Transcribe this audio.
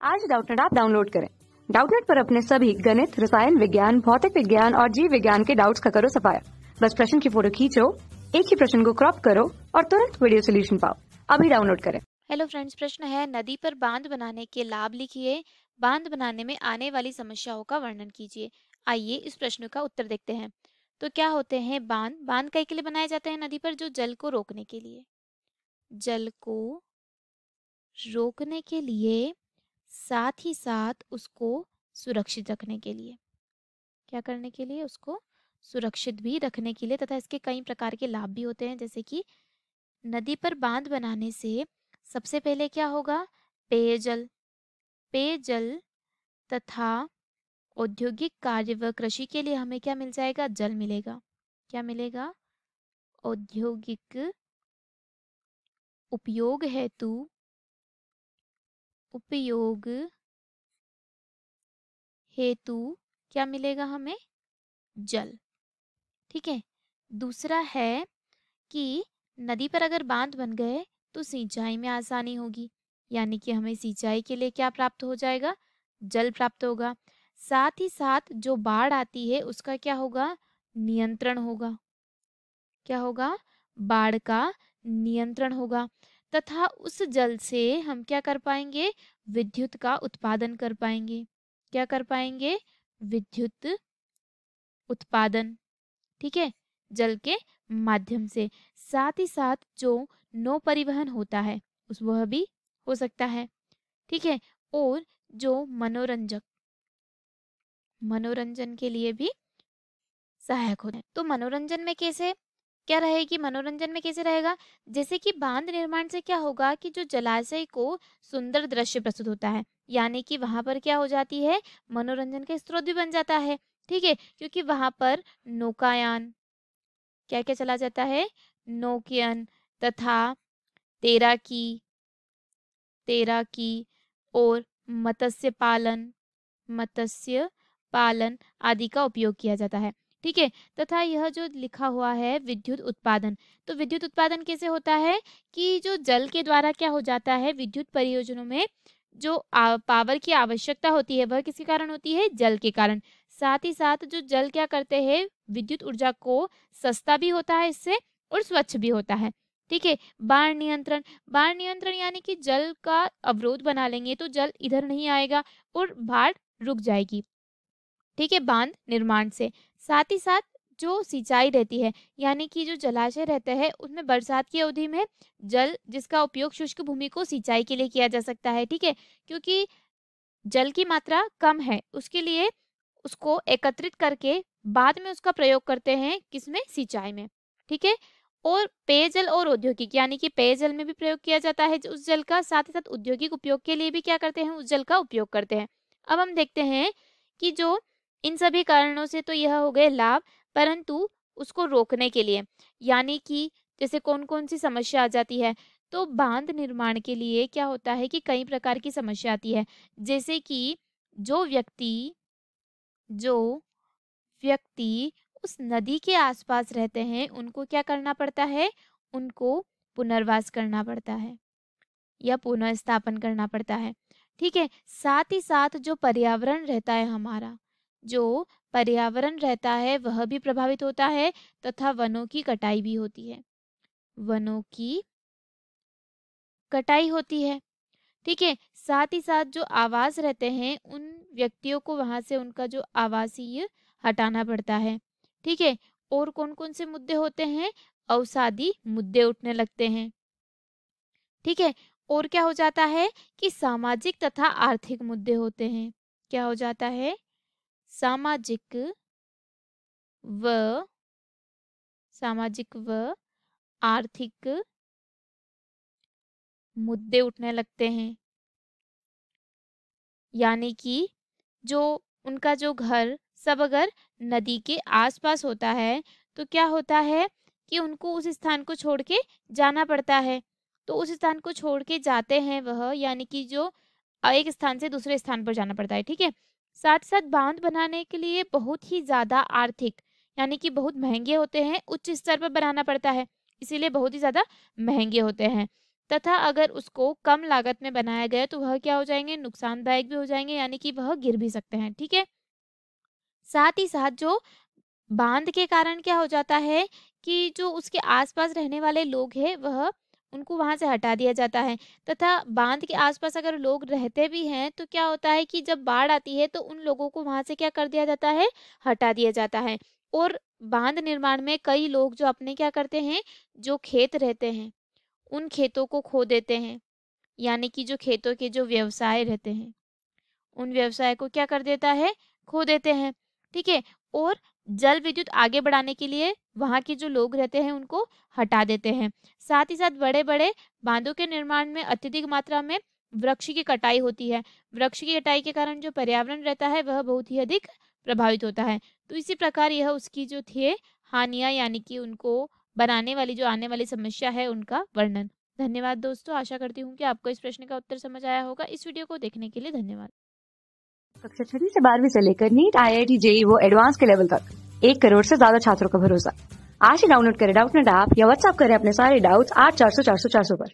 आज Doubtnut app download करें। Doubtnut पर अपने सभी गणित, रसायन विज्ञान, भौतिक विज्ञान और जीव विज्ञान के डाउट्स का करो सफाया। बस प्रश्न की फोटो खींचो, एक ही प्रश्न को क्रॉप करो और तुरंत वीडियो सोल्यूशन पाओ। अभी डाउनलोड करें। हेलो फ्रेंड्स, प्रश्न है नदी पर बांध बनाने के लाभ लिखिए। बांध बनाने में आने वाली समस्याओं का वर्णन कीजिए। आइए इस प्रश्न का उत्तर देखते हैं। तो क्या होते हैं बांध? बांध कई के लिए बनाए जाते हैं नदी पर? जो जल को रोकने के लिए, जल को रोकने के लिए, साथ ही साथ उसको सुरक्षित रखने के लिए। क्या करने के लिए? उसको सुरक्षित भी रखने के लिए। तथा इसके कई प्रकार के लाभ भी होते हैं, जैसे कि नदी पर बांध बनाने से सबसे पहले क्या होगा? पेयजल, पेयजल तथा औद्योगिक कार्य व कृषि के लिए हमें क्या मिल जाएगा? जल मिलेगा। क्या मिलेगा? औद्योगिक उपयोग हेतु, उपयोग हेतु क्या मिलेगा हमें? जल। ठीक है। दूसरा है कि नदी पर अगर बांध बन गए तो सिंचाई में आसानी होगी, यानी कि हमें सिंचाई के लिए क्या प्राप्त हो जाएगा? जल प्राप्त होगा। साथ ही साथ जो बाढ़ आती है उसका क्या होगा? नियंत्रण होगा। क्या होगा? बाढ़ का नियंत्रण होगा। तथा उस जल से हम क्या कर पाएंगे? विद्युत का उत्पादन कर पाएंगे। क्या कर पाएंगे? विद्युत उत्पादन। ठीक है, जल के माध्यम से। साथ ही साथ जो नौ परिवहन होता है उस वह भी हो सकता है। ठीक है। और जो मनोरंजन के लिए भी सहायक होते हैं। तो मनोरंजन में कैसे क्या रहेगी? मनोरंजन में कैसे रहेगा? जैसे कि बांध निर्माण से क्या होगा कि जो जलाशय को सुंदर दृश्य प्रस्तुत होता है, यानी कि वहां पर क्या हो जाती है? मनोरंजन का स्रोत भी बन जाता है। ठीक है, क्योंकि वहां पर नौकायान क्या क्या चला जाता है? नौकायन तथा तैराकी, और मत्स्य पालन आदि का उपयोग किया जाता है। ठीक है। तथा यह जो लिखा हुआ है विद्युत उत्पादन, तो विद्युत उत्पादन कैसे होता है कि जो जल के द्वारा क्या हो जाता है? विद्युत परियोजनाओं में जो पावर की आवश्यकता होती है वह किसके कारण होती है? जल के कारण। साथ ही साथ जो जल क्या करते हैं? विद्युत ऊर्जा को सस्ता भी होता है इससे और स्वच्छ भी होता है। ठीक है। बाढ़ नियंत्रण, बाढ़ नियंत्रण यानी कि जल का अवरोध बना लेंगे तो जल इधर नहीं आएगा और बाढ़ रुक जाएगी। ठीक है, बांध निर्माण से। साथ ही साथ जो सिंचाई रहती है, यानी कि जो जलाशय रहते हैं उसमें बरसात की अवधि में जल जिसका उपयोग शुष्क भूमि को सिंचाई के लिए किया जा सकता है। ठीक है, क्योंकि जल की मात्रा कम है, उसके लिए उसको एकत्रित करके बाद में उसका प्रयोग करते हैं किसमें? सिंचाई में। ठीक है। और पेयजल और औद्योगिक, यानी कि पेयजल में भी प्रयोग किया जाता है उस जल का, साथ ही साथ औद्योगिक उपयोग के लिए भी क्या करते हैं? उस जल का उपयोग करते हैं। अब हम देखते हैं कि जो इन सभी कारणों से तो यह हो गए लाभ, परंतु उसको रोकने के लिए, यानी कि जैसे कौन कौन सी समस्या आ जाती है? तो बांध निर्माण के लिए क्या होता है कि कई प्रकार की समस्या आती है। जैसे कि जो व्यक्ति उस नदी के आसपास रहते हैं उनको क्या करना पड़ता है? उनको पुनर्वास करना पड़ता है या पुनः स्थापन करना पड़ता है। ठीक है। साथ ही साथ जो पर्यावरण रहता है हमारा, जो पर्यावरण रहता है वह भी प्रभावित होता है तथा वनों की कटाई भी होती है। वनों की कटाई होती है। ठीक है। साथ ही साथ जो आवास रहते हैं उन व्यक्तियों को वहां से उनका जो आवासीय हटाना पड़ता है। ठीक है। और कौन कौन से मुद्दे होते हैं? अवसादी मुद्दे उठने लगते हैं। ठीक है। और क्या हो जाता है कि सामाजिक तथा आर्थिक मुद्दे होते हैं। क्या हो जाता है? सामाजिक व आर्थिक मुद्दे उठने लगते हैं, यानी कि जो उनका जो घर सब अगर नदी के आसपास होता है तो क्या होता है कि उनको उस स्थान को छोड़ के जाना पड़ता है। तो उस स्थान को छोड़ के जाते हैं वह, यानी कि जो एक स्थान से दूसरे स्थान पर जाना पड़ता है। ठीक है। साथ साथ बांध बनाने के लिए बहुत ही ज़्यादा आर्थिक, यानी कि बहुत महंगे होते हैं, उच्च स्तर पर बनाना पड़ता है, इसीलिए बहुत ही ज़्यादा महंगे होते हैं। तथा अगर उसको कम लागत में बनाया गया तो वह क्या हो जाएंगे, नुकसानदायक भी हो जाएंगे, यानी कि वह गिर भी सकते हैं। ठीक है, साथ ही साथ जो बांध के कारण क्या हो जाता है कि जो उसके आसपास रहने वाले लोग हैं वह उनको वहां से हटा दिया जाता है, तथा बांध के आसपास अगर लोग रहते भी हैं तो क्या होता है कि जब बाढ़ आती है तो उन लोगों को वहां से क्या कर दिया जाता है, हटा दिया जाता है। और बांध निर्माण में कई लोग जो अपने क्या करते हैं, जो खेत रहते हैं उन खेतों को खो देते हैं, यानी कि जो खेतों के जो व्यवसाय रहते हैं उन व्यवसाय को क्या कर देता है, खो देते हैं। ठीक है, और जल विद्युत आगे बढ़ाने के लिए वहाँ के जो लोग रहते हैं उनको हटा देते हैं। साथ ही साथ बड़े बड़े बांधों के निर्माण में अत्यधिक मात्रा में वृक्ष की कटाई होती है। वृक्ष की कटाई के कारण जो पर्यावरण रहता है वह बहुत ही अधिक प्रभावित होता है। तो इसी प्रकार यह उसकी जो थी हानियाँ, यानी कि उनको बनाने वाली जो आने वाली समस्या है उनका वर्णन। धन्यवाद दोस्तों, आशा करती हूँ कि आपको इस प्रश्न का उत्तर समझ आया होगा। इस वीडियो को देखने के लिए धन्यवाद। कक्षा 6 से 12वीं से लेकर नीट, IIT, JEE वो एडवांस के लेवल तक 1 करोड़ से ज्यादा छात्रों का भरोसा। आज ही डाउनलोड करें डाउटनेट ऐप या व्हाट्सएप करें अपने सारे डाउट्स 8400 400 400 पर।